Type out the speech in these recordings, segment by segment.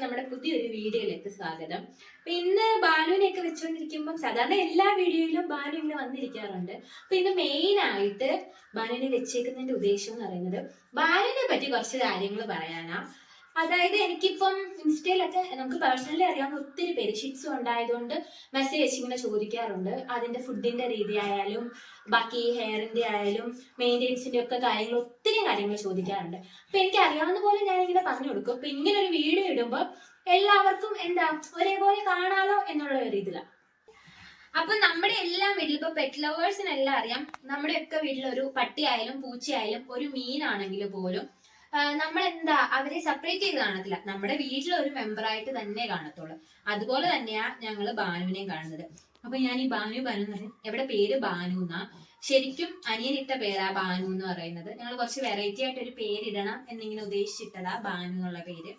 എല്ലാവർക്കും നമ്മുടെ പുതിയൊരു വീഡിയോയിലേക്ക് സ്വാഗതം. അപ്പൊ ഇന്ന് ബാലുവിനെയൊക്കെ വെച്ചുകൊണ്ടിരിക്കുമ്പോൾ സാധാരണ എല്ലാ വീഡിയോയിലും ബാലു ഇങ്ങനെ വന്നിരിക്കാറുണ്ട്. അപ്പൊ ഇന്ന് മെയിൻ ആയിട്ട് ബാലുവിനെ വെച്ചേക്കുന്നതിന്റെ ഉദ്ദേശം എന്ന് പറയുന്നത് ബാലുവിനെ പറ്റി കുറച്ച് കാര്യങ്ങൾ പറയാനാ. അതായത് എനിക്കിപ്പം ഇൻസ്റ്റയിലൊക്കെ നമുക്ക് പേഴ്സണലി അറിയാവുന്ന ഒത്തിരി പേര് ഷിറ്റ്സ് ഉണ്ടായതുകൊണ്ട് മെസ്സേജ് ഇങ്ങനെ ചോദിക്കാറുണ്ട്. അതിന്റെ ഫുഡിന്റെ രീതി ആയാലും ബാക്കി ഹെയറിന്റെ ആയാലും മെയിൻ്റെനൻസിന്റെ ഒക്കെ കാര്യങ്ങൾ ഒത്തിരി കാര്യങ്ങൾ ചോദിക്കാറുണ്ട്. അപ്പൊ എനിക്ക് അറിയാവുന്ന പോലെ ഞാനിങ്ങനെ പറഞ്ഞു കൊടുക്കും. അപ്പൊ ഇങ്ങനെ ഒരു വീഡിയോ ഇടുമ്പോൾ എല്ലാവർക്കും എന്താ ഒരേപോലെ കാണാലോ എന്നുള്ള ഒരു ഇതിലാണ്. അപ്പൊ നമ്മുടെ എല്ലാം വീട്ടിൽ ഇപ്പൊ പെറ്റ് ലവേഴ്സിനെല്ലാം അറിയാം, നമ്മുടെയൊക്കെ വീട്ടിലൊരു പട്ടിയായാലും പൂച്ചയായാലും ഒരു മീനാണെങ്കിൽ പോലും നമ്മൾ എന്താ അവരെ സെപ്പറേറ്റ് ചെയ്ത് കാണത്തില്ല, നമ്മുടെ വീട്ടിലൊരു മെമ്പറായിട്ട് തന്നെ കാണത്തുള്ളൂ. അതുപോലെ തന്നെയാ ഞങ്ങള് ബാനുവിനെയും കാണുന്നത്. അപ്പൊ ഞാൻ ഈ ബാനു എന്ന് പറയും, എവിടെ പേര് ബാനു എന്നാ, ശരിക്കും അനിയനിട്ട പേരാ ബാനു എന്ന് പറയുന്നത്. ഞങ്ങൾ കുറച്ച് വെറൈറ്റി ആയിട്ട് ഒരു പേരിടണം എന്നിങ്ങനെ ഉദ്ദേശിച്ചിട്ടതാ ബാനു എന്നുള്ള പേര്.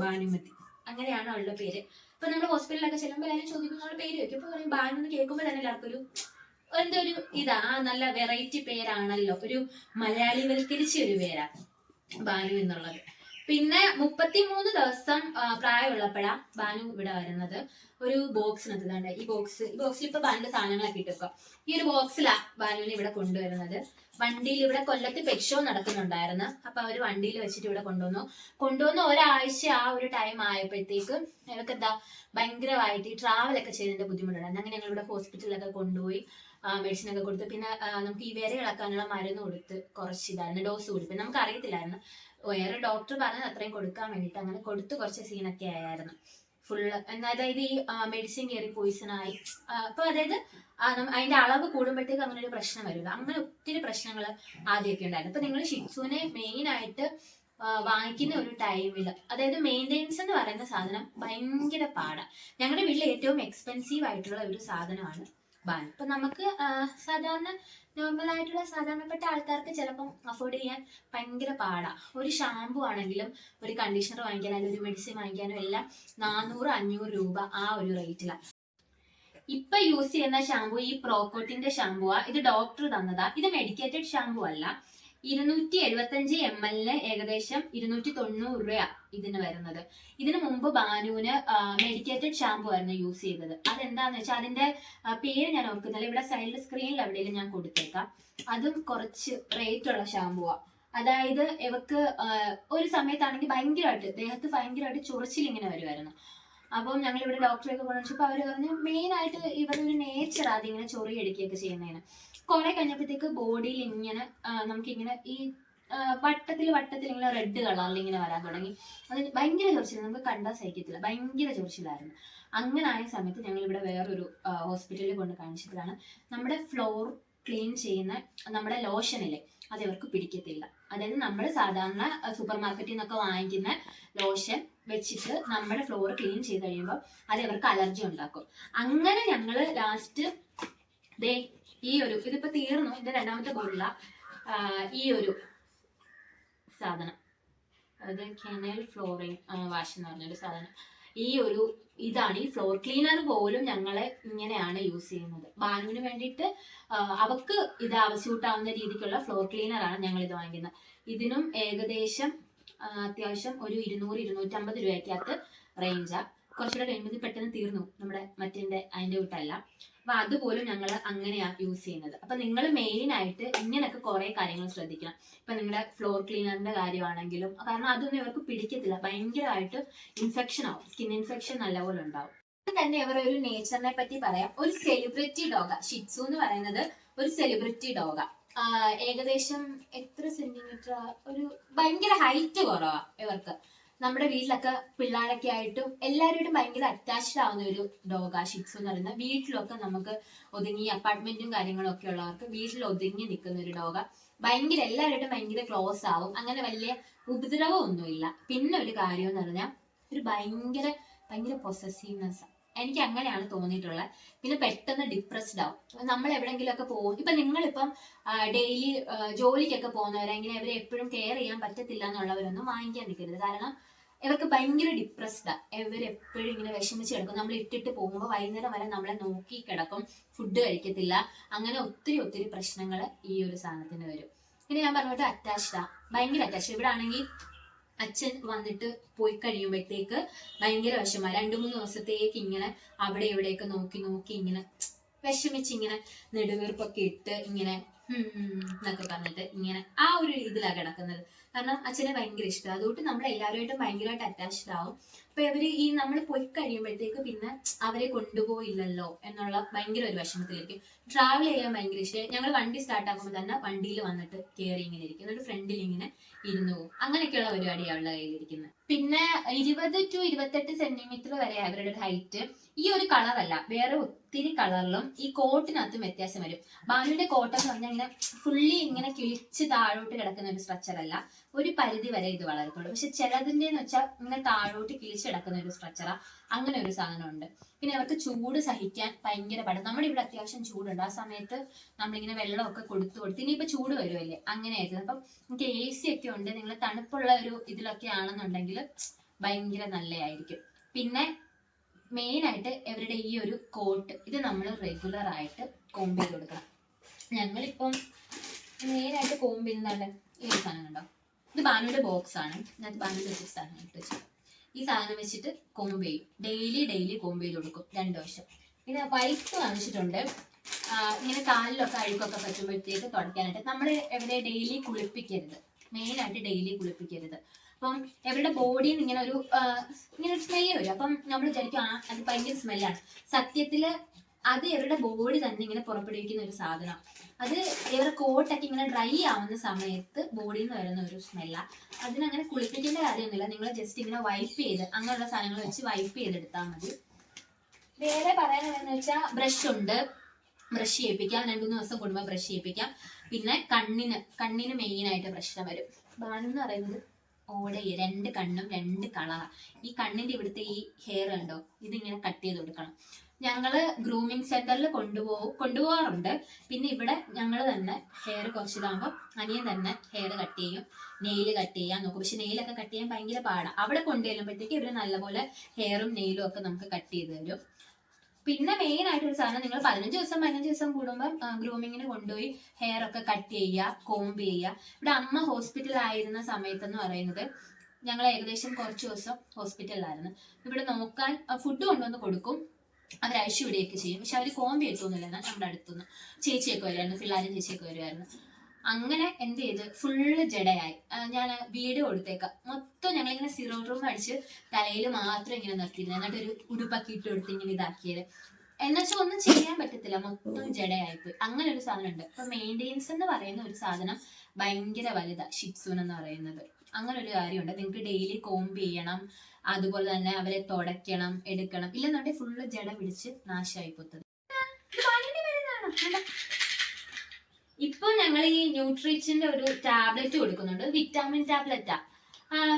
ബാനുമതി അങ്ങനെയാണ് അവളുടെ പേര്. ഇപ്പൊ നമ്മൾ ഹോസ്പിറ്റലിലൊക്കെ ചെല്ലുമ്പോൾ എല്ലാവരും ചോദിക്കുന്ന അവളുടെ പേര് വെക്കും. ഇപ്പൊ പറയും ബാനു എന്ന് കേൾക്കുമ്പോൾ തന്നെ എല്ലാവർക്കും ഒരു എന്തൊരു ഇതാ, നല്ല വെറൈറ്റി പേരാണല്ലോ, ഒരു മലയാളിവൽക്കരിച്ച ഒരു പേരാ ബാനു എന്നുള്ളത്. പിന്നെ 33 ദിവസം പ്രായമുള്ളപ്പോഴാ ബാനു ഇവിടെ വരുന്നത്. ഒരു ബോക്സിനകത്ത് തന്നെ ഈ ബോക്സിൽ ഇപ്പൊ ബാനുവിന്റെ സാധനങ്ങളൊക്കെ ഇട്ടപ്പോ ഈ ഒരു ബോക്സിലാ ബാനുവിനെ ഇവിടെ കൊണ്ടുവരുന്നത്. വണ്ടിയിൽ ഇവിടെ കൊല്ലത്ത് പെറ്റ് ഷോ നടക്കുന്നുണ്ടായിരുന്നു. അപ്പൊ അവര് വണ്ടിയിൽ വെച്ചിട്ട് ഇവിടെ കൊണ്ടുവന്ന് ഒരാഴ്ച ആ ഒരു ടൈം ആയപ്പോഴത്തേക്ക് ഇവർക്ക് എന്താ ഭയങ്കരമായിട്ട് ഈ ട്രാവലൊക്കെ ചെയ്തതിന്റെ ബുദ്ധിമുട്ടുണ്ടായിരുന്നു. അങ്ങനെ ഞങ്ങൾ ഇവിടെ ഹോസ്പിറ്റലിലൊക്കെ കൊണ്ടുപോയി മെഡിസിൻ ഒക്കെ കൊടുത്ത്, പിന്നെ നമുക്ക് ഈ വിര ഇളക്കാനുള്ള മരുന്ന് കൊടുത്ത് കുറച്ച് ഇതായിരുന്നു, ഡോസ് കൊടുത്ത് നമുക്ക് അറിയത്തില്ലായിരുന്നു. വേറെ ഡോക്ടർ പറഞ്ഞത് അത്രയും കൊടുക്കാൻ വേണ്ടിയിട്ട് അങ്ങനെ കൊടുത്ത് കുറച്ച് സീനൊക്കെ ആയിരുന്നു ഫുള്ള്. അതായത് ഈ മെഡിസിൻ കയറി പോയിസൺ ആയി. അപ്പൊ അതായത് അതിന്റെ അളവ് കൂടുമ്പോഴത്തേക്ക് അങ്ങനെ ഒരു പ്രശ്നം വരില്ല. അങ്ങനെ ഒത്തിരി പ്രശ്നങ്ങൾ ആദ്യമൊക്കെ ഉണ്ടായിരുന്നു. അപ്പൊ നിങ്ങൾ ഷിറ്റ്സുവിനെ മെയിൻ ആയിട്ട് വാങ്ങിക്കുന്ന ഒരു ടൈമിൽ, അതായത് മെയിൻ്റെനൻസ് എന്ന് പറയുന്ന സാധനം ഭയങ്കര പാടാണ്. ഞങ്ങളുടെ വീട്ടിൽ ഏറ്റവും എക്സ്പെൻസീവ് ആയിട്ടുള്ള ഒരു സാധനമാണ് ബാൻ. ഇപ്പൊ നമുക്ക് സാധാരണ നോർമൽ ആയിട്ടുള്ള സാധാരണപ്പെട്ട ആൾക്കാർക്ക് ചിലപ്പം അഫോർഡ് ചെയ്യാൻ ഭയങ്കര പാടാ. ഒരു ഷാമ്പു ആണെങ്കിലും ഒരു കണ്ടീഷണർ വാങ്ങിക്കാനും ഒരു മെഡിസിൻ വാങ്ങിക്കാനും എല്ലാം 400-500 രൂപ ആ ഒരു റേറ്റിലാണ്. ഇപ്പൊ യൂസ് ചെയ്യുന്ന ഷാമ്പു ഈ പ്രോക്കോട്ടിന്റെ ഷാമ്പുവാ. ഇത് ഡോക്ടർ തന്നതാ. ഇത് മെഡിക്കേറ്റഡ് ഷാമ്പു അല്ല. 275 ml ഏകദേശം 290 രൂപയാ ഇതിന് വരുന്നത്. ഇതിനു മുമ്പ് ബാനുവിന് മെഡിക്കേറ്റഡ് ഷാമ്പു ആയിരുന്നു യൂസ് ചെയ്തത്. അതെന്താന്ന് വെച്ചാൽ അതിന്റെ പേര് ഞാൻ ഓർക്കുന്നില്ല, ഇവിടെ സൈഡിൽ സ്ക്രീനിൽ എവിടെയെങ്കിലും ഞാൻ കൊടുത്തേക്കാം. അതും കുറച്ച് റേറ്റ് ഉള്ള ഷാമ്പുവാ. അതായത് ഇവക്ക് ഒരു സമയത്താണെങ്കിൽ ഭയങ്കരമായിട്ട് ദേഹത്ത് ഭയങ്കരമായിട്ട് ചൊറിച്ചിൽ ഇങ്ങനെ വരുമായിരുന്നു. അപ്പം ഞങ്ങൾ ഇവിടെ ഡോക്ടറെയൊക്കെ കൊണ്ടുവച്ചപ്പോൾ അവര് പറഞ്ഞു മെയിൻ ആയിട്ട് ഇവരുടെ ഒരു നേച്ചർ അതിങ്ങനെ ചൊറിയടിക്കുകയൊക്കെ ചെയ്യുന്നതിന്. കുറെ കഴിഞ്ഞപ്പോഴത്തേക്ക് ബോഡിയിൽ ഇങ്ങനെ നമുക്കിങ്ങനെ ഈ വട്ടത്തിൽ ഇങ്ങനെ റെഡ് കളറിൽ ഇങ്ങനെ വരാൻ തുടങ്ങി. അത് ഭയങ്കര ചൊറിച്ചില്ല, നമുക്ക് കണ്ടാൽ സഹിക്കത്തില്ല, ഭയങ്കര ചൊറിച്ചിലായിരുന്നു. അങ്ങനെ ആയ സമയത്ത് ഞങ്ങൾ ഇവിടെ വേറൊരു ഹോസ്പിറ്റലിൽ കൊണ്ട് കാണിച്ചപ്പോഴാണ് നമ്മുടെ ഫ്ലോർ ക്ലീൻ ചെയ്യുന്ന നമ്മുടെ ലോഷനില്ലേ അത് ഇവർക്ക് പിടിക്കത്തില്ല. അതായത് നമ്മൾ സാധാരണ സൂപ്പർ മാർക്കറ്റിൽ നിന്നൊക്കെ വാങ്ങിക്കുന്ന ലോഷൻ വെച്ചിട്ട് നമ്മുടെ ഫ്ലോർ ക്ലീൻ ചെയ്ത് കഴിയുമ്പോൾ അത് ഇവർക്ക് അലർജി ഉണ്ടാക്കും. അങ്ങനെ ഞങ്ങള് ലാസ്റ്റ് ഈ ഒരു ഇതിപ്പോ തീർന്നു, ഇതിന്റെ രണ്ടാമത്തെ ബോട്ടില ഈ ഒരു സാധനം, അത് കെനൽ ഫ്ലോറിംഗ് വാഷ് എന്ന് പറഞ്ഞൊരു സാധനം. ഈ ഒരു ഇതാണ് ഈ ഫ്ലോർ ക്ലീനർ പോലും ഞങ്ങള് ഇങ്ങനെയാണ് യൂസ് ചെയ്യുന്നത്. ബാനുവിന് വേണ്ടിയിട്ട് അവക്ക് ഇത് ആവശ്യമാവുന്ന രീതിക്കുള്ള ഫ്ലോർ ക്ലീനർ ആണ് ഞങ്ങൾ ഇത് വാങ്ങിക്കുന്നത്. ഇതിനും ഏകദേശം അത്യാവശ്യം ഒരു 200-250 രൂപയ്ക്കകത്ത് റേഞ്ചാ. കുറച്ചുകൂടെ കഴിയുമ്പോൾ പെട്ടെന്ന് തീർന്നു നമ്മുടെ അതിന്റെ കൂട്ടല്ല. അപ്പൊ അതുപോലും ഞങ്ങൾ അങ്ങനെയാ യൂസ് ചെയ്യുന്നത്. അപ്പൊ നിങ്ങൾ മെയിൻ ആയിട്ട് ഇങ്ങനെയൊക്കെ കുറെ കാര്യങ്ങൾ ശ്രദ്ധിക്കണം. ഇപ്പൊ നിങ്ങളുടെ ഫ്ലോർ ക്ലീനറിന്റെ കാര്യമാണെങ്കിലും, കാരണം അതൊന്നും ഇവർക്ക് പിടിക്കത്തില്ല, ഭയങ്കരമായിട്ട് ഇൻഫെക്ഷൻ ആവും, സ്കിൻ ഇൻഫെക്ഷൻ നല്ലപോലെ ഉണ്ടാവും. തന്നെ ഇവരുടെ ഒരു നേച്ചറിനെ പറ്റി പറയാം. ഒരു സെലിബ്രിറ്റി ഡോഗ ഷിറ്റ്സു എന്ന് പറയുന്നത് ഒരു സെലിബ്രിറ്റി ഡോഗ. ഏകദേശം എത്ര സെന്റിമീറ്റർ, ഒരു ഭയങ്കര ഹൈറ്റ് കുറവാ ഇവർക്ക്. നമ്മുടെ വീട്ടിലൊക്കെ പിള്ളേരൊക്കെ ആയിട്ടും എല്ലാവരോടും ഭയങ്കര അറ്റാച്ച്ഡ് ആവുന്ന ഒരു ഡോഗാ ഷിറ്റ്സു എന്ന് പറയുന്നത്. വീട്ടിലൊക്കെ നമുക്ക് ഒതുങ്ങി, അപ്പാർട്ട്മെന്റും കാര്യങ്ങളും ഒക്കെ ഉള്ളവർക്ക് വീട്ടിൽ ഒതുങ്ങി നിൽക്കുന്ന ഒരു ഡോഗ. ഭയങ്കര എല്ലാവരോടും ഭയങ്കര ക്ലോസ് ആവും, അങ്ങനെ വലിയ ഉപദ്രവമൊന്നുമില്ല. പിന്നെ ഒരു കാര്യം എന്ന് പറഞ്ഞാൽ ഒരു ഭയങ്കര പൊസസീവ്നെസ്, എനിക്ക് അങ്ങനെയാണ് തോന്നിയിട്ടുള്ളത്. പിന്നെ പെട്ടെന്ന് ഡിപ്രസ്ഡ് ആവും. നമ്മൾ എവിടെയെങ്കിലും ഒക്കെ പോകും, ഇപ്പൊ നിങ്ങളിപ്പം ഡെയിലി ജോലിക്കൊക്കെ പോകുന്നവരെങ്കിൽ അവരെ എപ്പോഴും കെയർ ചെയ്യാൻ പറ്റത്തില്ല എന്നുള്ളവരൊന്നും വാങ്ങിക്കാൻ നിൽക്കരുത്. കാരണം ഇവർക്ക് ഭയങ്കര ഡിപ്രസ്ഡാ, ഇവരെപ്പോഴും ഇങ്ങനെ വിഷമിച്ച് കിടക്കും. നമ്മൾ ഇട്ടിട്ട് പോകുമ്പോൾ വൈകുന്നേരം വരെ നമ്മളെ നോക്കി കിടക്കും, ഫുഡ് കഴിക്കത്തില്ല. അങ്ങനെ ഒത്തിരി പ്രശ്നങ്ങൾ ഈ ഒരു സാധനത്തിന് വരും. പിന്നെ ഞാൻ പറഞ്ഞിട്ട് അറ്റാച്ച്ഡാ, ഭയങ്കര അറ്റാച്ച്ഡ്. ഇവിടെ ആണെങ്കിൽ അച്ഛൻ വന്നിട്ട് പോയി കഴിയുമ്പോഴത്തേക്ക് ഭയങ്കര വിഷമ. 2-3 ദിവസത്തേക്ക് ഇങ്ങനെ അവിടെ ഇവിടെയൊക്കെ നോക്കി നോക്കി ഇങ്ങനെ വിഷമിച്ച് ഇങ്ങനെ നെടുവീർപ്പൊക്കെ ഇട്ട് ഇങ്ങനെ എന്നൊക്കെ പറഞ്ഞിട്ട് ഇങ്ങനെ ആ ഒരു ഇതിലാണ് കിടക്കുന്നത്. കാരണം അച്ഛനെ ഭയങ്കര ഇഷ്ടം, അതുകൊണ്ട് നമ്മൾ എല്ലാവരുമായിട്ടും ഭയങ്കരമായിട്ട് അറ്റാച്ച്ഡ് ആവും. അപ്പൊ അവര് ഈ നമ്മൾ പോയി കഴിയുമ്പോഴത്തേക്ക് പിന്നെ അവരെ കൊണ്ടുപോയില്ലല്ലോ എന്നുള്ള ഭയങ്കര ഒരു വിഷമത്തിലേക്ക്. ട്രാവൽ ചെയ്യാൻ ഭയങ്കര ഇഷ്ടം. ഞങ്ങൾ വണ്ടി സ്റ്റാർട്ട് ആക്കുമ്പോൾ തന്നെ വണ്ടിയിൽ വന്നിട്ട് കയറി ഇങ്ങനെ ഇരിക്കും, എന്നിട്ട് ഫ്രണ്ടിൽ ഇങ്ങനെ ഇരുന്നു പോകും. അങ്ങനെയൊക്കെയുള്ള പരിപാടി അവളുടെ കയ്യിലിരിക്കുന്നത്. പിന്നെ 20 to 28 സെന്റിമീറ്റർ വരെ അവരുടെ ഹൈറ്റ്. ഈ ഒരു കളറല്ല, വേറെ ഒത്തിരി കളറിലും ഈ കോട്ടിനകത്തും വ്യത്യാസം വരും. ബാനുവിന്റെ കോട്ട് എന്ന് പറഞ്ഞാൽ ഇങ്ങനെ ഫുള്ളി ഇങ്ങനെ കിളിച്ച് താഴോട്ട് കിടക്കുന്ന ഒരു സ്ട്രക്ചർ അല്ല, ഒരു പരിധി വരെ ഇത് വളരത്തുള്ളൂ. പക്ഷെ ചിലതിന്റെ എന്ന് വെച്ചാൽ ഇങ്ങനെ താഴോട്ട് കിളിച്ച് കിടക്കുന്ന ഒരു സ്ട്രക്ചറാ. അങ്ങനെ ഒരു സാധനമുണ്ട്. പിന്നെ അവർക്ക് ചൂട് സഹിക്കാൻ ഭയങ്കര പാടാണ്. നമ്മുടെ ഇവിടെ അത്യാവശ്യം ചൂടുണ്ട്, ആ സമയത്ത് നമ്മളിങ്ങനെ വെള്ളമൊക്കെ കൊടുത്ത് ഇനിയിപ്പോ ചൂട് വരുമല്ലേ, അങ്ങനെയായിരുന്നു. അപ്പം നമുക്ക് AC ഒക്കെ ഉണ്ട്. നിങ്ങൾ തണുപ്പുള്ള ഒരു ഇതിലൊക്കെ ആണെന്നുണ്ടെങ്കിൽ ഭയങ്കര നല്ലതായിരിക്കും. പിന്നെ മെയിൻ ആയിട്ട് ഇവരുടെ ഈ ഒരു കോട്ട്, ഇത് നമ്മൾ റെഗുലർ ആയിട്ട് കോംബ് ചെയ്ത് കൊടുക്കണം. ഞങ്ങളിപ്പം മെയിൻ ആയിട്ട് കോംബ് ചെയ്യുന്നതാണ് ഈ ഒരു സാധനം കണ്ടോ, ഇത് ബാനുവിന്റെ ബോക്സ് ആണ്. ഞാൻ ബാനുവിന്റെ വെച്ചിട്ട് സാധനം ഇട്ട് വെച്ചു. ഈ സാധനം വെച്ചിട്ട് കോംബ് ചെയ്യും. ഡെയിലി കോംബ് ചെയ്ത് കൊടുക്കും 2 വർഷം. പിന്നെ വൈപ്പ് കാണിച്ചിട്ടുണ്ട്, ഇങ്ങനെ കാലിലൊക്കെ അഴുക്കൊക്കെ പറ്റുമ്പോഴത്തേക്ക് തുടയ്ക്കാനായിട്ട്. നമ്മൾ എവിടെ ഡെയിലി കുളിപ്പിക്കരുത്, മെയിൻ ആയിട്ട് ഡെയിലി കുളിപ്പിക്കരുത്. അപ്പം അവരുടെ ബോഡിയിൽ നിന്ന് ഇങ്ങനെ ഒരു സ്മെല്ല് വരും. അപ്പം നമ്മൾ വിചാരിക്കും അത് ഭയങ്കര സ്മെല്ലാണ്. സത്യത്തില് അത് ഇവരുടെ ബോഡി തന്നെ ഇങ്ങനെ പുറപ്പെടുവിക്കുന്ന ഒരു സാധനം. അത് ഇവരുടെ കോട്ടൊക്കെ ഇങ്ങനെ ഡ്രൈ ആവുന്ന സമയത്ത് ബോഡിയിൽ നിന്ന് വരുന്ന ഒരു സ്മെല്ലാണ്. അതിനങ്ങനെ കുളിപ്പിക്കേണ്ട കാര്യമൊന്നുമില്ല. നിങ്ങൾ ജസ്റ്റ് ഇങ്ങനെ വൈപ്പ് ചെയ്ത് അങ്ങനെയുള്ള സാധനങ്ങൾ വെച്ച് വൈപ്പ് ചെയ്തെടുത്താൽ മതി. വേറെ പറയാനെന്ന് വെച്ചാൽ ബ്രഷ് ഉണ്ട്, ബ്രഷ് ചെയ്യിപ്പിക്കാം. 2-3 ദിവസം കൂടുമ്പോൾ ബ്രഷ് ചെയ്യിപ്പിക്കാം. പിന്നെ കണ്ണിന് മെയിൻ ആയിട്ട് പ്രശ്നം വരും. ബാനു എന്ന് പറയുന്നത് ഓടെ 2 കണ്ണും 2 കളറാ. ഈ കണ്ണിന്റെ ഇവിടുത്തെ ഈ ഹെയർ ഉണ്ടോ, ഇതിങ്ങനെ കട്ട് ചെയ്ത് കൊടുക്കണം. ഞങ്ങള് ഗ്രൂമിങ് സെന്ററിൽ കൊണ്ടുപോകാറുണ്ട്. പിന്നെ ഇവിടെ ഞങ്ങൾ തന്നെ ഹെയർ കുറച്ചിതാകുമ്പോൾ അനിയൻ തന്നെ ഹെയർ കട്ട് ചെയ്യും, നെയില് കട്ട് ചെയ്യാൻ നോക്കും. പക്ഷെ നെയിലൊക്കെ കട്ട് ചെയ്യാൻ ഭയങ്കര പാടാണ്. അവിടെ കൊണ്ടുചെല്ലുമ്പോഴത്തേക്ക് ഇവര് നല്ലപോലെ ഹെയറും നെയിലും ഒക്കെ നമുക്ക് കട്ട് ചെയ്ത് തരും. പിന്നെ മെയിൻ ആയിട്ടൊരു സാധനം, നിങ്ങൾ 15 ദിവസം കൂടുമ്പോൾ ഗ്രൂമിങ്ങിന് കൊണ്ടുപോയി ഹെയർ ഒക്കെ കട്ട് ചെയ്യുക, കോംബ് ചെയ്യുക. ഇവിടെ അമ്മ ഹോസ്പിറ്റലിലായിരുന്ന സമയത്തെന്ന് പറയുന്നത് ഞങ്ങൾ ഏകദേശം കുറച്ച് ദിവസം ഹോസ്പിറ്റലിലായിരുന്നു. ഇവിടെ നോക്കാൻ ഫുഡ് കൊണ്ടുവന്ന് കൊടുക്കും, അവർ അഴിച്ചു വിടുകയൊക്കെ ചെയ്യും. പക്ഷെ അവർ കോംബ് ചെയ്തൊന്നുമില്ല. നമ്മുടെ അടുത്തുനിന്ന് ചേച്ചിയൊക്കെ വരുമായിരുന്നു, പിള്ളേരും ചേച്ചിയൊക്കെ വരുമായിരുന്നു. അങ്ങനെ എന്ത് ചെയ്ത് ഫുള്ള് ജടയായി. ഞാൻ വീഡിയോ കൊടുത്തേക്കാം. മൊത്തം ഞങ്ങളിങ്ങനെ സീറോ റൂം അടിച്ച് തലയിൽ മാത്രം ഇങ്ങനെ നിർത്തിയിരുന്നു. എന്നിട്ട് ഒരു ഉടുപ്പൊക്കെ ഇട്ട് കൊടുത്ത് ഇങ്ങനെ ഇതാക്കിയത്. എന്നുവെച്ചാൽ ഒന്നും ചെയ്യാൻ പറ്റത്തില്ല, മൊത്തം ജടയായിപ്പോയി. അങ്ങനെ ഒരു സാധനം ഉണ്ട്. അപ്പൊ മെയിൻ്റെനൻസ് എന്ന് പറയുന്ന ഒരു സാധനം ഭയങ്കര വലുതാ ഷിറ്റ്സൂൻ എന്ന് പറയുന്നത്. അങ്ങനെ ഒരു കാര്യമുണ്ട്. നിങ്ങൾക്ക് ഡെയിലി കോംബ് ചെയ്യണം, അതുപോലെ തന്നെ അവരെ തുടയ്ക്കണം, എടുക്കണം. ഇല്ലെന്നുണ്ടെങ്കിൽ ഫുള്ള് ജട പിടിച്ച് നാശമായി പോത്തത്. ഇപ്പൊ ഞങ്ങൾ ഈ ന്യൂട്രീച്ചിന്റെ ഒരു ടാബ്ലറ്റ് കൊടുക്കുന്നുണ്ട്, വിറ്റാമിൻ ടാബ്ലറ്റാ.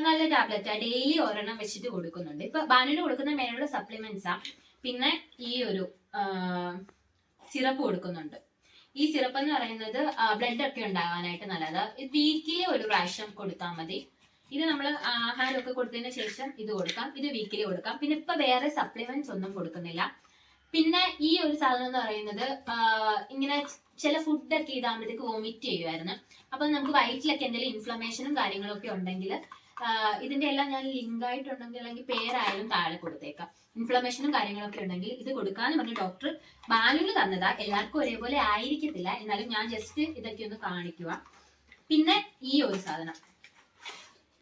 നല്ല ടാബ്ലറ്റാ, ഡെയിലി ഒരെണ്ണം വെച്ചിട്ട് കൊടുക്കുന്നുണ്ട്. ഇപ്പൊ ബാനുവിന് കൊടുക്കുന്ന മേലുള്ള സപ്ലിമെന്റ്സാ. പിന്നെ ഈ ഒരു സിറപ്പ് കൊടുക്കുന്നുണ്ട്. ഈ സിറപ്പ് എന്ന് പറയുന്നത് ബ്ലഡ് ഒക്കെ ഉണ്ടാകാനായിട്ട് നല്ലതാ. വീക്കിലി ഒരു പ്രാവശ്യം കൊടുത്താൽ മതി. ഇത് നമ്മൾ ആഹാരമൊക്കെ കൊടുത്തതിന് ശേഷം ഇത് കൊടുക്കാം. ഇത് വീക്കിലി കൊടുക്കാം. പിന്നെ ഇപ്പൊ വേറെ സപ്ലിമെന്റ്സ് ഒന്നും കൊടുക്കുന്നില്ല. പിന്നെ ഈ ഒരു സാധനം എന്ന് പറയുന്നത് ഇങ്ങനെ ചില ഫുഡൊക്കെ ഇതാകുമ്പോഴത്തേക്ക് വോമിറ്റ് ചെയ്യുമായിരുന്നു. അപ്പൊ നമുക്ക് വയറ്റിലൊക്കെ എന്തെങ്കിലും ഇൻഫ്ലമേഷനും കാര്യങ്ങളും ഒക്കെ ഉണ്ടെങ്കിൽ ഇതിന്റെ എല്ലാം ഞാൻ ലിങ്ക് ആയിട്ടുണ്ടെങ്കിൽ അല്ലെങ്കിൽ പേരായാലും താഴെ കൊടുത്തേക്കാം. ഇൻഫ്ലമേഷനും കാര്യങ്ങളൊക്കെ ഉണ്ടെങ്കിൽ ഇത് കൊടുക്കാന്ന് പറഞ്ഞ ഡോക്ടർ ബാനുവിന് തന്നതാ. എല്ലാവർക്കും ഒരേപോലെ ആയിരിക്കത്തില്ല, എന്നാലും ഞാൻ ജസ്റ്റ് ഇതൊക്കെ ഒന്ന് കാണിക്കുക. പിന്നെ ഈ ഒരു സാധനം,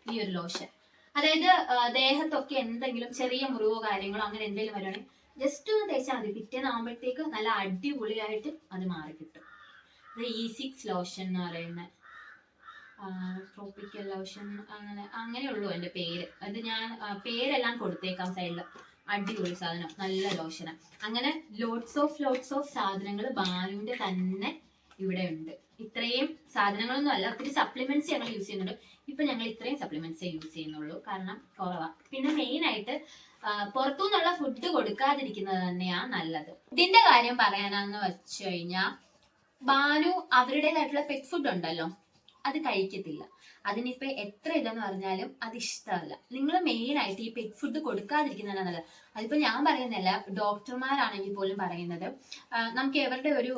ഈ ഒരു ലോഷൻ, അതായത് ദേഹത്തൊക്കെ എന്തെങ്കിലും ചെറിയ മുറിവോ കാര്യങ്ങളോ അങ്ങനെ എന്തെങ്കിലും വരുവാണെങ്കിൽ ജസ്റ്റ് ഒന്ന് തേച്ചാൽ മതി. പിറ്റേന്നാകുമ്പോഴത്തേക്ക് നല്ല അടിപൊളിയായിട്ട് അത് മാറിക്കിട്ടും. ഇത് E6 ലോഷൻ എന്ന് പറയുന്ന ട്രോപ്പിക്കൽ ലോഷൻ, അങ്ങനെയുള്ളൂ എൻ്റെ പേര്. അത് ഞാൻ പേരെല്ലാം കൊടുത്തേക്കാം സൈഡിൽ. അടിപൊളി സാധനം, നല്ല ലോഷന. അങ്ങനെ ലോട്ട്സ് ഓഫ് സാധനങ്ങൾ ബാനുവിന്റെ തന്നെ ഇവിടെ ഉണ്ട്. ഇത്രയും സാധനങ്ങളൊന്നും അല്ല, ഒത്തിരി സപ്ലിമെന്റ്സ് ഞങ്ങൾ യൂസ് ചെയ്യുന്നുണ്ട്. ഇപ്പൊ ഞങ്ങൾ ഇത്രയും സപ്ലിമെന്റ്സേ യൂസ് ചെയ്യുന്നുള്ളൂ, കാരണം കുറവാ. പിന്നെ മെയിൻ ആയിട്ട് പുറത്തുനിന്നുള്ള ഫുഡ് കൊടുക്കാതിരിക്കുന്നത് തന്നെയാ നല്ലത്. ഇതിന്റെ കാര്യം പറയാനാന്ന് വെച്ച് കഴിഞ്ഞാൽ ബാനു അവരുടേതായിട്ടുള്ള പെറ്റ് ഫുഡ് ഉണ്ടല്ലോ, അത് കഴിക്കത്തില്ല. അതിനിപ്പോ എത്ര ഇതെന്ന് പറഞ്ഞാലും അത് ഇഷ്ടമല്ല. നിങ്ങൾ മെയിൻ ആയിട്ട് ഈ പെറ്റ് ഫുഡ് കൊടുക്കാതിരിക്കുന്നതാണ് നല്ലത്. അതിപ്പോ ഞാൻ പറയുന്നില്ല, ഡോക്ടർമാരാണെങ്കിൽ പോലും പറയുന്നത് നമുക്ക് എവരുടെ ഒരു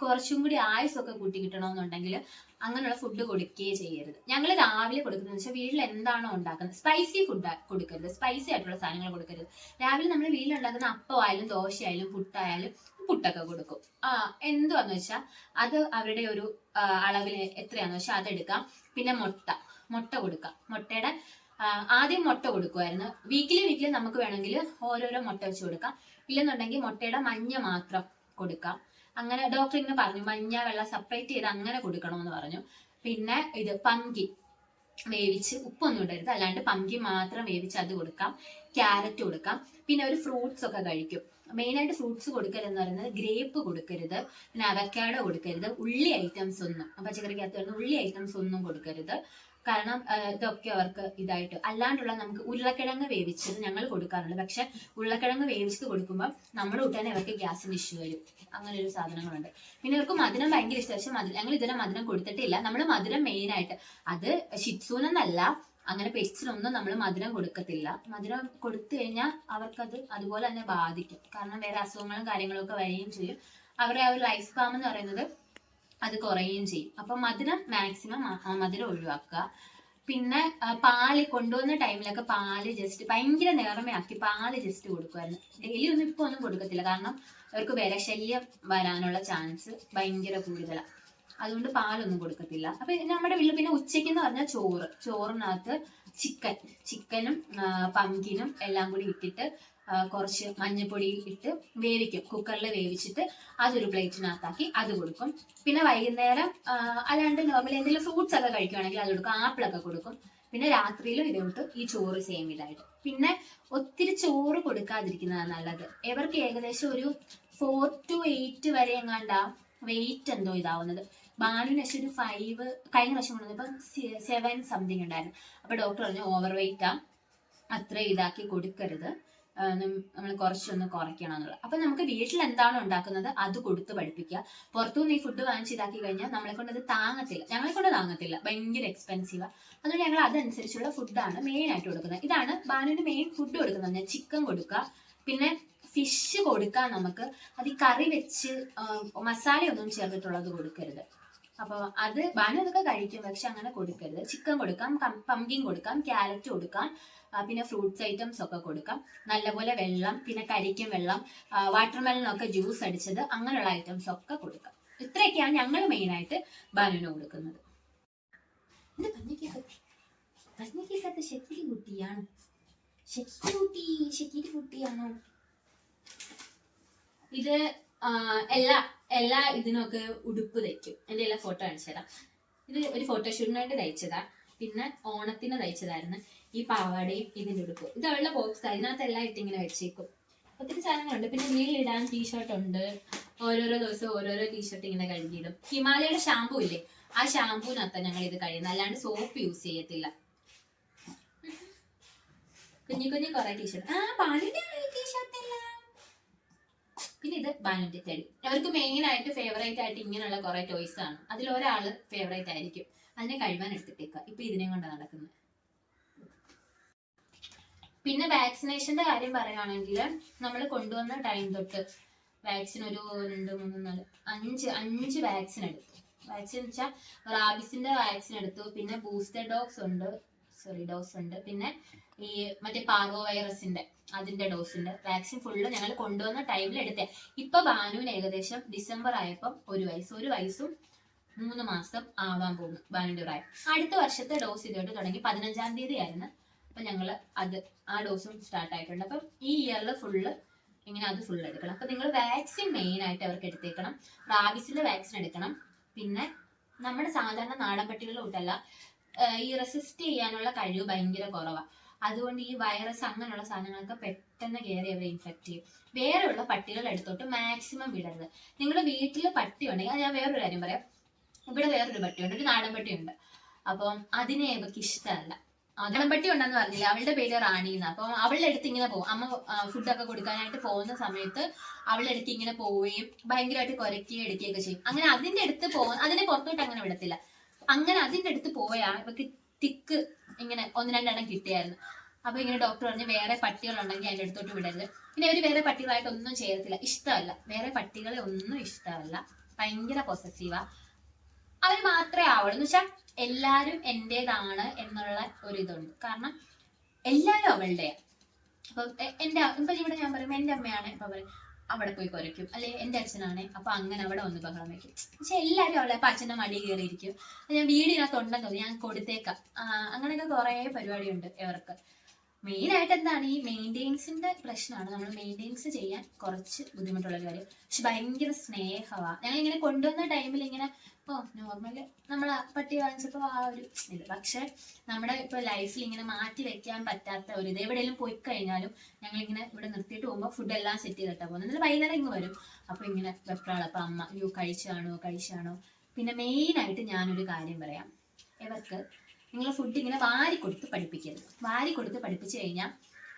കുറച്ചും കൂടി ആയുസൊക്കെ കൂട്ടി കിട്ടണമെന്നുണ്ടെങ്കിൽ അങ്ങനെയുള്ള ഫുഡ് കൊടുക്കുകയേ ചെയ്യരുത്. ഞങ്ങൾ രാവിലെ കൊടുക്കുന്നത് വെച്ചാൽ വീട്ടിൽ എന്താണോ ഉണ്ടാക്കുന്നത്, സ്പൈസി ഫുഡ് കൊടുക്കരുത്, സ്പൈസി ആയിട്ടുള്ള സാധനങ്ങൾ കൊടുക്കരുത്. രാവിലെ നമ്മൾ വീട്ടിലുണ്ടാക്കുന്ന അപ്പമായാലും ദോശയായാലും പുട്ടായാലും പുട്ടൊക്കെ കൊടുക്കും. എന്തുവാന്ന് വെച്ചാൽ അത് അവരുടെ ഒരു അളവിന് എത്രയാന്ന് വെച്ചാൽ അതെടുക്കാം. പിന്നെ മുട്ട കൊടുക്കാം. മുട്ടയുടെ ആദ്യം മുട്ട കൊടുക്കുമായിരുന്നു. വീക്കിലി നമുക്ക് വേണമെങ്കിൽ ഓരോരോ മുട്ട വെച്ച് കൊടുക്കാം. ഇല്ലെന്നുണ്ടെങ്കിൽ മുട്ടയുടെ മഞ്ഞ മാത്രം കൊടുക്കാം. അങ്ങനെ ഡോക്ടർ ഇങ്ങനെ പറഞ്ഞു, മഞ്ഞ വെള്ള സെപ്പറേറ്റ് ചെയ്ത് അങ്ങനെ കൊടുക്കണമെന്ന് പറഞ്ഞു. പിന്നെ ഇത് പംകിൻ വേവിച്ച്, ഉപ്പൊന്നും ഇടരുത്, അല്ലാണ്ട് പംകിൻ മാത്രം വേവിച്ച് അത് കൊടുക്കാം. ക്യാരറ്റ് കൊടുക്കാം. പിന്നെ ഒരു ഫ്രൂട്ട്സ് ഒക്കെ കഴിക്കും. മെയിനായിട്ട് ഫ്രൂട്ട്സ് കൊടുക്കരുതെന്ന് പറയുന്നത് ഗ്രേപ്പ് കൊടുക്കരുത്, പിന്നെ അവക്കാഡോ കൊടുക്കരുത്, ഉള്ളി ഐറ്റംസ് ഒന്നും, പച്ചക്കറിക്കകത്ത് വരുന്ന ഉള്ളി ഐറ്റംസ് ഒന്നും കൊടുക്കരുത്. കാരണം ഇതൊക്കെ അവർക്ക് ഇതായിട്ട്. അല്ലാണ്ടുള്ള നമുക്ക് ഉരുളക്കിഴങ്ങ് വേവിച്ചത് ഞങ്ങൾ കൊടുക്കാറുണ്ട്. പക്ഷെ ഉരുളക്കിഴങ്ങ് വേവിച്ചത് കൊടുക്കുമ്പോൾ നമ്മുടെ കൂട്ടാൻ ഇവർക്ക് ഗ്യാസിന് ഇഷ്യൂ വരും. അങ്ങനെ ഒരു സാധനങ്ങളുണ്ട്. പിന്നെ ഇവർക്ക് മധുരം ഭയങ്കര ഇഷ്ടം. പക്ഷെ ഞങ്ങൾ ഇതുവരെ മധുരം കൊടുത്തിട്ടില്ല. നമ്മൾ മധുരം മെയിനായിട്ട്, അത് ഷിറ്റ്സൂനെന്നല്ല, അങ്ങനെ പെറ്റ്സിനൊന്നും നമ്മൾ മധുരം കൊടുക്കത്തില്ല. മധുരം കൊടുത്തു കഴിഞ്ഞാൽ അവർക്കത് അതുപോലെ തന്നെ ബാധിക്കും. കാരണം വേറെ അസുഖങ്ങളും കാര്യങ്ങളും ഒക്കെ വരികയും ചെയ്യും. അവരുടെ ആ ഒരു ലൈഫ് സ്പാം എന്ന് പറയുന്നത് അത് കുറയുകയും ചെയ്യും. അപ്പൊ മധുരം മാക്സിമം മധുരം ഒഴിവാക്കുക. പിന്നെ പാല് കൊണ്ടുവന്ന ടൈമിലൊക്കെ പാല് ജസ്റ്റ് ഭയങ്കര നേർമയാക്കി പാല് ജസ്റ്റ് കൊടുക്കുമായിരുന്നു. ഡെയിലി ഒന്നും ഇപ്പൊ ഒന്നും കൊടുക്കത്തില്ല. കാരണം അവർക്ക് വിരശല്യം വരാനുള്ള ചാൻസ് ഭയങ്കര കൂടുതലാണ്. അതുകൊണ്ട് പാലൊന്നും കൊടുക്കത്തില്ല. അപ്പൊ നമ്മുടെ വീട്ടിൽ പിന്നെ ഉച്ചയ്ക്ക് എന്ന് പറഞ്ഞാൽ ചോറിനകത്ത് ചിക്കനും പംകിനും എല്ലാം കൂടി ഇട്ടിട്ട് കുറച്ച് മഞ്ഞൾപ്പൊടി ഇട്ട് വേവിക്കും. കുക്കറിൽ വേവിച്ചിട്ട് അതൊരു പ്ലേറ്റിനകത്താക്കി അത് കൊടുക്കും. പിന്നെ വൈകുന്നേരം അല്ലാണ്ട് നോർമലി എന്തെങ്കിലും ഫ്രൂട്ട്സ് ഒക്കെ കഴിക്കുകയാണെങ്കിൽ അത് കൊടുക്കും. ആപ്പിളൊക്കെ കൊടുക്കും. പിന്നെ രാത്രിയിലും ഇതോട്ട് ഈ ചോറ് സെയിം ഇതായിട്ട്. പിന്നെ ഒത്തിരി ചോറ് കൊടുക്കാതിരിക്കുന്നതാണ് നല്ലത്. ഇവർക്ക് ഏകദേശം ഒരു 4 to 8 വരെ എങ്ങാണ്ടാ വെയിറ്റ് എന്തോ ഇതാവുന്നത്. ബാലുവിന് പക്ഷെ ഒരു 5 കഴിഞ്ഞ പ്രാവശ്യം കൊണ്ടുവന്നപ്പോൾ 7 സംതിങ് ഉണ്ടായിരുന്നു. അപ്പൊ ഡോക്ടർ പറഞ്ഞു ഓവർ വെയിറ്റാ, അത്ര ഇതാക്കി കൊടുക്കരുത്, നമ്മൾ കുറച്ചൊന്ന് കുറയ്ക്കണം എന്നുള്ളത്. അപ്പൊ നമുക്ക് വീട്ടിൽ എന്താണോ ഉണ്ടാക്കുന്നത് അത് കൊടുത്ത് പഠിപ്പിക്കുക. പുറത്തുനിന്ന് ഈ ഫുഡ് വാങ്ങിച്ച് ഇതാക്കി കഴിഞ്ഞാൽ നമ്മളെ കൊണ്ട് അത് താങ്ങത്തില്ല, ഞങ്ങളെ കൊണ്ട് താങ്ങത്തില്ല, ഭയങ്കര എക്സ്പെൻസീവാ. അതുകൊണ്ട് ഞങ്ങൾ അതനുസരിച്ചുള്ള ഫുഡാണ് മെയിൻ ആയിട്ട് കൊടുക്കുന്നത്. ഇതാണ് ബാനുവിന്റെ മെയിൻ ഫുഡ് കൊടുക്കുന്നത്. ഞാൻ ചിക്കൻ കൊടുക്കുക, പിന്നെ ഫിഷ് കൊടുക്കാം നമുക്ക്. അത് ഈ കറി വെച്ച് മസാലയൊന്നും ചേർത്തിട്ടുള്ളത് കൊടുക്കരുത്. അപ്പൊ അത് ബാനു അതൊക്കെ കഴിക്കും, പക്ഷെ അങ്ങനെ കൊടുക്കരുത്. ചിക്കൻ കൊടുക്കാം, പംകിൻ കൊടുക്കാം, ക്യാരറ്റ് കൊടുക്കാം, പിന്നെ ഫ്രൂട്ട്സ് ഐറ്റംസ് ഒക്കെ കൊടുക്കാം. നല്ലപോലെ വെള്ളം, പിന്നെ കരിക്കും വെള്ളം, വാട്ടർമെലനൊക്കെ ജ്യൂസ് അടിച്ചത്, അങ്ങനെയുള്ള ഐറ്റംസ് ഒക്കെ കൊടുക്കാം. ഇത്രയൊക്കെയാണ് ഞങ്ങൾ മെയിൻ ആയിട്ട് ബാനുവിന് കൊടുക്കുന്നത്. കുട്ടിയാണോ ഇത്? എല്ലാ ഇതിനൊക്കെ ഉടുപ്പ് തയ്ക്കും. എന്റെ എല്ലാ ഫോട്ടോ കാണിച്ചു തരാം. ഇത് ഒരു ഫോട്ടോഷൂട്ടിനായിട്ട് തയ്ച്ചതാ. പിന്നെ ഓണത്തിന് തയ്ച്ചതായിരുന്നു ഈ പാവാടയും ഇതിന്റെ ഉടുപ്പ്. ഇത് അവളുടെ ബോക്സ്, അതിനകത്ത് എല്ലാം ഇട്ട് ഇങ്ങനെ വെച്ചേക്കും. ഒത്തിരി സാധനങ്ങളുണ്ട്. പിന്നെ വീട്ടിലിടാൻ ടീഷർട്ട് ഉണ്ട്. ഓരോരോ ദിവസം ഓരോരോ ടീഷർട്ട് ഇങ്ങനെ കഴുകിയിടും. ഹിമാലയയുടെ ഷാമ്പൂ ഇല്ലേ, ആ ഷാമ്പൂവിനകത്ത് ഞങ്ങൾ ഇത് കഴിയുന്നത്, അല്ലാണ്ട് സോപ്പ് യൂസ് ചെയ്യത്തില്ല. കുഞ്ഞു കുറെ ടീഷർട്ട്. പിന്നെ ഇത് ബാനുവിന്റെ ടെഡി. അവർക്ക് മെയിൻ ആയിട്ട് ഫേവറേറ്റ് ആയിട്ട് ഇങ്ങനെയുള്ള കുറെ ടോയ്സ് ആണ്. അതിലൊരാള് ഫേവറേറ്റ് ആയിരിക്കും. അതിനെ കഴിവാൻ എടുത്തിട്ടേക്കുക. ഇപ്പൊ ഇതിനെയും കൊണ്ട് നടക്കുന്നത്. പിന്നെ വാക്സിനേഷന്റെ കാര്യം പറയുകയാണെങ്കിൽ നമ്മൾ കൊണ്ടുവന്ന ടൈം തൊട്ട് വാക്സിൻ ഒരു 2, 3, 4, 5 വാക്സിൻ എടുത്തു. വാക്സിൻ വെച്ചാൽ റാബിസിന്റെ വാക്സിൻ എടുത്തു. പിന്നെ ബൂസ്റ്റർ ഡോസ് ഉണ്ട്. പിന്നെ ഈ മറ്റേ പാർവോ വൈറസിന്റെ അതിന്റെ ഡോസിന്റെ വാക്സിൻ ഫുള്ള് ഞങ്ങൾ കൊണ്ടുവന്ന ടൈമിൽ എടുത്തേ. ഇപ്പൊ ബാനുവിന് ഏകദേശം ഡിസംബർ ആയപ്പം 1 വയസ്സും 3 മാസം ആവാൻ പോകുന്നു ബാനുവിന്റെ പ്രായം. അടുത്ത വർഷത്തെ ഡോസ് ഇതോട്ട് തുടങ്ങി 15-ാം തീയതി ആയിരുന്നു. അപ്പൊ ഞങ്ങള് ആ ഡോസും സ്റ്റാർട്ട് ആയിട്ടുണ്ട്. അപ്പം ഈ ഇയറിൽ ഫുള്ള് ഇങ്ങനെ അത് ഫുള്ള് എടുക്കണം. അപ്പൊ നിങ്ങൾ വാക്സിൻ മെയിൻ ആയിട്ട് അവർക്ക് എടുത്തേക്കണം. റാബിസിന്റെ വാക്സിൻ എടുക്കണം. പിന്നെ നമ്മുടെ സാധാരണ നാടൻ പട്ടികളുടെ കൂട്ടല്ല, ഈ റെസിസ്റ്റ് ചെയ്യാനുള്ള കഴിവ് ഭയങ്കര കുറവാണ്. അതുകൊണ്ട് ഈ വൈറസ് അങ്ങനെയുള്ള സാധനങ്ങളൊക്കെ പെട്ടെന്ന് കയറി അവരെ ഇൻഫെക്ട് ചെയ്യും. വേറെയുള്ള പട്ടികളുടെ അടുത്തോട്ട് മാക്സിമം വിടരുത്. നിങ്ങളുടെ വീട്ടിൽ പട്ടി ഉണ്ടെങ്കിൽ, അത് ഞാൻ വേറൊരു കാര്യം പറയാം. ഇവിടെ വേറൊരു പട്ടിയുണ്ട്, ഒരു നാടൻ പട്ടിയുണ്ട്. അപ്പം അതിനെ ഇവർക്ക് ഇഷ്ടമല്ല. നാടൻ പട്ടി ഉണ്ടെന്ന് പറഞ്ഞില്ല, അവളുടെ പേര് റാണി എന്ന്. അപ്പം അവളുടെ അടുത്ത് ഇങ്ങനെ പോകും. അമ്മ ഫുഡൊക്കെ കൊടുക്കാനായിട്ട് പോകുന്ന സമയത്ത് അവളുടെ അടുത്ത് ഇങ്ങനെ പോവുകയും ഭയങ്കരമായിട്ട് കുരയ്ക്കുകയും എടുക്കുകയൊക്കെ ചെയ്യും. അങ്ങനെ അതിന്റെ അടുത്ത് അതിനെ പുറത്തോട്ട് അങ്ങനെ വിടത്തില്ല. അങ്ങനെ അതിന്റെ അടുത്ത് പോയാൽ ഇവർക്ക് തിക്ക് ഇങ്ങനെ 1-2 എണ്ണം കിട്ടിയായിരുന്നു. അപ്പൊ ഇങ്ങനെ ഡോക്ടർ പറഞ്ഞ് വേറെ പട്ടികളുണ്ടെങ്കിൽ അതിന്റെ അടുത്തോട്ട് വിടരുത്. പിന്നെ അവര് വേറെ പട്ടികളായിട്ട് ഒന്നും ചെയ്യത്തില്ല, ഇഷ്ടമല്ല, വേറെ പട്ടികളെ ഒന്നും ഇഷ്ടമല്ല. ഭയങ്കര പൊസസീവാ. അവർ മാത്രമേ ആവുള്ളൂ എന്ന് വെച്ചാൽ എല്ലാരും എന്റേതാണ് എന്നുള്ള ഒരു ഇതുണ്ട്. കാരണം എല്ലാരും അവളുടെ. അപ്പൊ ഇപ്പൊ ഇവിടെ ഞാൻ പറയും എന്റെ അമ്മയാണ്, ഇപ്പൊ പറയും അവിടെ പോയി കുരയ്ക്കും, അല്ലെ എന്റെ അച്ഛനാണ് അപ്പൊ അങ്ങനെ അവിടെ വന്ന് ബഹളം വയ്ക്കും. പക്ഷെ എല്ലാരും അവളെ അപ്പൊ അച്ഛന്റെ മടി കയറിയിരിക്കും, ഞാൻ വീടിനകത്ത് ഉണ്ടെന്ന് തോന്നി ഞാൻ കൊടുത്തേക്കാം, അങ്ങനെയൊക്കെ കുറെ പരിപാടിയുണ്ട് ഇവർക്ക്. മെയിൻ ആയിട്ട് എന്താണ് ഈ മെയിൻറ്റെയിൻസിന്റെ പ്രശ്നമാണ്. നമ്മൾ മെയിൻറ്റെയിൻസ് ചെയ്യാൻ കുറച്ച് ബുദ്ധിമുട്ടുള്ള കാര്യം. പക്ഷെ ഭയങ്കര സ്നേഹമാണ്. ഞങ്ങൾ ഇങ്ങനെ കൊണ്ടുവന്ന ടൈമിൽ ഇങ്ങനെ നോർമല് നമ്മൾ പട്ടി വാങ്ങിച്ചപ്പോൾ ആ ഒരു ഇത്. പക്ഷെ നമ്മുടെ ഇപ്പൊ ലൈഫിൽ ഇങ്ങനെ മാറ്റി വെക്കാൻ പറ്റാത്ത ഒരു ഇത്. എവിടെയെങ്കിലും പോയി കഴിഞ്ഞാലും ഞങ്ങൾ ഇങ്ങനെ ഇവിടെ നിർത്തിയിട്ട് പോകുമ്പോൾ ഫുഡ് എല്ലാം സെറ്റ് ചെയ്തിട്ടാ പോകുന്നത്. എന്നിട്ട് വൈകുന്നേരം ഇങ്ങ് വരും. അപ്പൊ ഇങ്ങനെ വെപ്രാളം. അപ്പൊ അമ്മ കഴിച്ചാണോ. പിന്നെ മെയിൻ ആയിട്ട് ഞാനൊരു കാര്യം പറയാം, ഇവർക്ക് നിങ്ങൾ ഫുഡ് ഇങ്ങനെ വാരി കൊടുത്ത് പഠിപ്പിക്കരുത്. വാരി കൊടുത്ത് പഠിപ്പിച്ചു കഴിഞ്ഞാൽ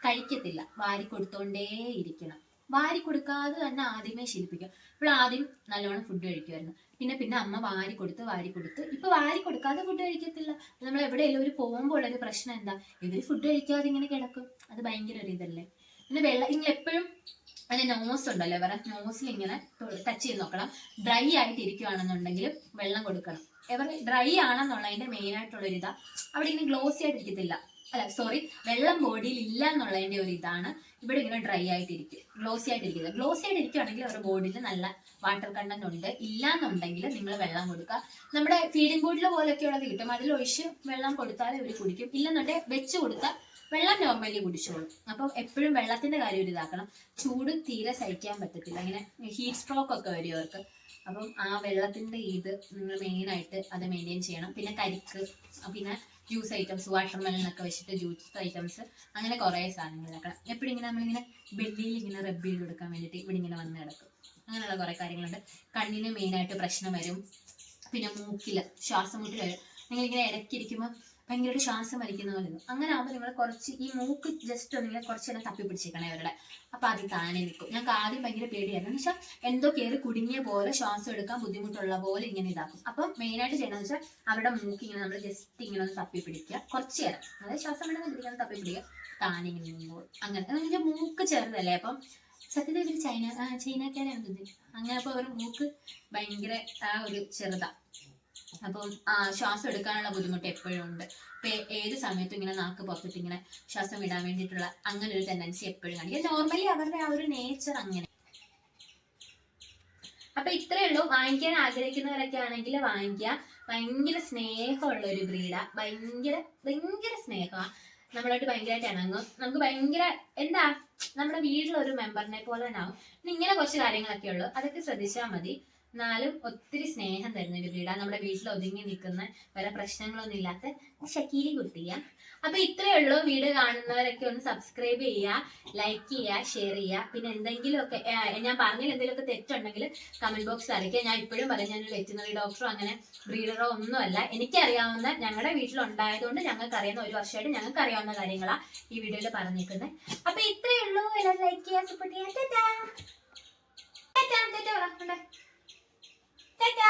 കഴിക്കത്തില്ല. വാരി കൊടുത്തോണ്ടേ ഇരിക്കണം. വാരി കൊടുക്കാതെ തന്നെ ആദ്യമേ ശീലിപ്പിക്കും. ഇപ്പോൾ ആദ്യം നല്ലോണം ഫുഡ് കഴിക്കുമായിരുന്നു, പിന്നെ അമ്മ വാരി കൊടുത്ത് ഇപ്പൊ വാരി കൊടുക്കാതെ ഫുഡ് കഴിക്കത്തില്ല. നമ്മൾ എവിടെയെങ്കിലും ഒരു പോകുമ്പോൾ ഉള്ളൊരു പ്രശ്നം എന്താ, ഇവര് ഫുഡ് കഴിക്കാതെ ഇങ്ങനെ കിടക്കും. അത് ഭയങ്കര ഒരു ഇതല്ലേ. പിന്നെ വെള്ളം നിങ്ങൾ എപ്പോഴും അതിന്റെ നോസ് ഉണ്ടല്ലോ, ഇവരെ നോസിൽ ഇങ്ങനെ ടച്ച് ചെയ്ത് നോക്കണം. ഡ്രൈ ആയിട്ട് ഇരിക്കുകയാണെന്നുണ്ടെങ്കിൽ വെള്ളം കൊടുക്കണം. എവർ ഡ്രൈ ആണെന്നുള്ളതിന്റെ മെയിൻ ആയിട്ടുള്ളൊരു ഇതാ, അവിടെ ഇങ്ങനെ ഗ്ലോസി ആയിട്ടിരിക്കത്തില്ല, വെള്ളം ബോഡിയിൽ ഇല്ല എന്നുള്ളതിന്റെ ഒരു ഇതാണ്. ഇവിടെ ഇങ്ങനെ ഡ്രൈ ആയിട്ടിരിക്കും, ഗ്ലോസി ആയിട്ടിരിക്കുന്നത്. ഗ്ലോസി ആയിട്ട് ഇരിക്കുകയാണെങ്കിൽ അവരുടെ ബോഡിയിൽ നല്ല വാട്ടർ കണ്ടന്റ് ഉണ്ട്. ഇല്ലാന്നുണ്ടെങ്കിൽ നിങ്ങൾ വെള്ളം കൊടുക്കുക. നമ്മുടെ ഫീഡിംഗ് ബോട്ടിൽ പോലെയൊക്കെ ഉള്ളത് കിട്ടും, അതിലൊഴിച്ച് വെള്ളം കൊടുത്താൽ ഇവർ കുടിക്കും. ഇല്ലെന്നുണ്ടെങ്കിൽ വെച്ച് കൊടുത്താൽ വെള്ളം നോർമലി കുടിച്ചോളും. അപ്പം എപ്പോഴും വെള്ളത്തിന്റെ കാര്യം ഒരു ഇതാക്കണം. ചൂട് തീരെ സഹിക്കാൻ പറ്റത്തില്ല, അങ്ങനെ ഹീറ്റ് സ്ട്രോക്ക് ഒക്കെ വരും അവർക്ക്. അപ്പം ആ വെള്ളത്തിന്റെ ഇത് നിങ്ങൾ മെയിൻ ആയിട്ട് അത് മെയിൻറ്റെയിൻ ചെയ്യണം. പിന്നെ കരിക്ക്, പിന്നെ ജ്യൂസ് ഐറ്റംസ്, വാട്ടർമെലനൊക്കെ വെച്ചിട്ട് ജ്യൂസ് ഐറ്റംസ്, അങ്ങനെ കുറേ സാധനങ്ങൾ ആക്കണം. എപ്പോഴും ഇങ്ങനെ നമ്മളിങ്ങനെ ബെല്ലിയിൽ ഇങ്ങനെ റബ്ബ് ചെയ്ത് കൊടുക്കാൻ വേണ്ടിയിട്ട് ഇവിടെ ഇങ്ങനെ വന്ന് കിടക്കും. അങ്ങനെയുള്ള കുറേ കാര്യങ്ങളുണ്ട്. കണ്ണിന് മെയിനായിട്ട് പ്രശ്നം വരും. പിന്നെ മൂക്കില് ശ്വാസം മുട്ടിൽ വരും. നിങ്ങളിങ്ങനെ ഇടയ്ക്കിരിക്കുമ്പോൾ ഭയങ്കര ശ്വാസം വലിക്കുന്ന പോലെ. അങ്ങനെ ആകുമ്പോൾ നിങ്ങൾ കുറച്ച് ഈ മൂക്ക് ജസ്റ്റ് ഒന്നിങ്ങനെ കുറച്ചെല്ലാം തപ്പി പിടിച്ചേക്കണേ അവരുടെ. അപ്പൊ അത് താനെ നിൽക്കും. ഞങ്ങൾക്ക് ആദ്യം ഭയങ്കര പേടിയായിരുന്നു, എന്ന് വെച്ചാൽ എന്തോ കയറി കുടുങ്ങിയ പോലെ ശ്വാസം എടുക്കാൻ ബുദ്ധിമുട്ടുള്ള പോലെ ഇങ്ങനെ ഇതാക്കും. അപ്പം മെയിനായിട്ട് ചെയ്യണമെന്ന് വെച്ചാൽ അവരുടെ മൂക്ക് ഇങ്ങനെ നമ്മൾ ജസ്റ്റ് ഇങ്ങനെ ഒന്ന് തപ്പി പിടിക്കുക കുറച്ച് നേരം. അതായത് ശ്വാസം വിടുന്ന തപ്പി പിടിക്കുക, താനെ ഇങ്ങനെ നിന്നോളും. അങ്ങനെ എന്നുവെച്ചാൽ മൂക്ക് ചെറുതല്ലേ, അപ്പം സത്യത്തിൽ ഇവർ ചൈനക്കാരാണ് തോന്നി. അങ്ങനെ അപ്പൊ അവർ മൂക്ക് ഭയങ്കര ആ ഒരു ചെറുതാ. അപ്പം ശ്വാസം എടുക്കാനുള്ള ബുദ്ധിമുട്ട് എപ്പോഴും ഉണ്ട്. ഇപ്പൊ ഏത് സമയത്തും ഇങ്ങനെ നാക്ക് പുറത്തിട്ട് ഇങ്ങനെ ശ്വാസം വിടാൻ വേണ്ടിയിട്ടുള്ള അങ്ങനെ ഒരു ടെൻഡൻസി എപ്പോഴും കാണിക്കും. നോർമലി അവരുടെ ആ ഒരു നേച്ചർ അങ്ങനെ. അപ്പൊ ഇത്രയേ ഉള്ളൂ. വാങ്ങിക്കാൻ ആഗ്രഹിക്കുന്നവരൊക്കെ ആണെങ്കിൽ വാങ്ങിക്കുക. ഭയങ്കര സ്നേഹമുള്ള ഒരു ബ്രീഡാ. ഭയങ്കര സ്നേഹമാണ്. നമ്മളായിട്ട് ഭയങ്കരമായിട്ട് ഇണങ്ങും. നമുക്ക് ഭയങ്കര എന്താ നമ്മുടെ വീട്ടിലൊരു മെമ്പറിനെ പോലെ തന്നെ ആവും. ഇങ്ങനെ കുറച്ച് കാര്യങ്ങളൊക്കെ ഉള്ളൂ, അതൊക്കെ ശ്രദ്ധിച്ചാൽ മതി. എന്നാലും ഒത്തിരി സ്നേഹം തരുന്ന ഒരു ബ്രീഡാ. നമ്മുടെ വീട്ടിൽ ഒതുങ്ങി നിൽക്കുന്ന വേറെ പ്രശ്നങ്ങളൊന്നും ഇല്ലാത്ത ഷക്കീരി കുട്ടിയാ. അപ്പൊ ഇത്രയേ ഉള്ളൂ. വീഡിയോ കാണുന്നവരൊക്കെ ഒന്ന് സബ്സ്ക്രൈബ് ചെയ്യുക, ലൈക്ക് ചെയ്യുക, ഷെയർ ചെയ്യുക. പിന്നെ എന്തെങ്കിലുമൊക്കെ ഞാൻ പറഞ്ഞതിൽ എന്തെങ്കിലുമൊക്കെ തെറ്റുണ്ടെങ്കിൽ കമന്റ് ബോക്സിൽ അറിയിക്കുക. ഞാൻ ഇപ്പോഴും പറയും, ഞാനൊരു വെറ്റിനറി ഡോക്ടറോ അങ്ങനെ ബ്രീഡറോ ഒന്നുമല്ല. എനിക്കറിയാവുന്ന, ഞങ്ങളുടെ വീട്ടിലുണ്ടായതുകൊണ്ട് ഞങ്ങൾക്ക് അറിയാവുന്ന, ഒരു വർഷമായിട്ട് ഞങ്ങൾക്ക് അറിയാവുന്ന കാര്യങ്ങളാ ഈ വീഡിയോയിൽ പറഞ്ഞിരിക്കുന്നത്. അപ്പൊ ഇത്രയേ ഉള്ളൂ. എല്ലാവരും ലൈക്ക് ചെയ്യുക, സപ്പോർട്ട് ചെയ്യുക. Ta-ta!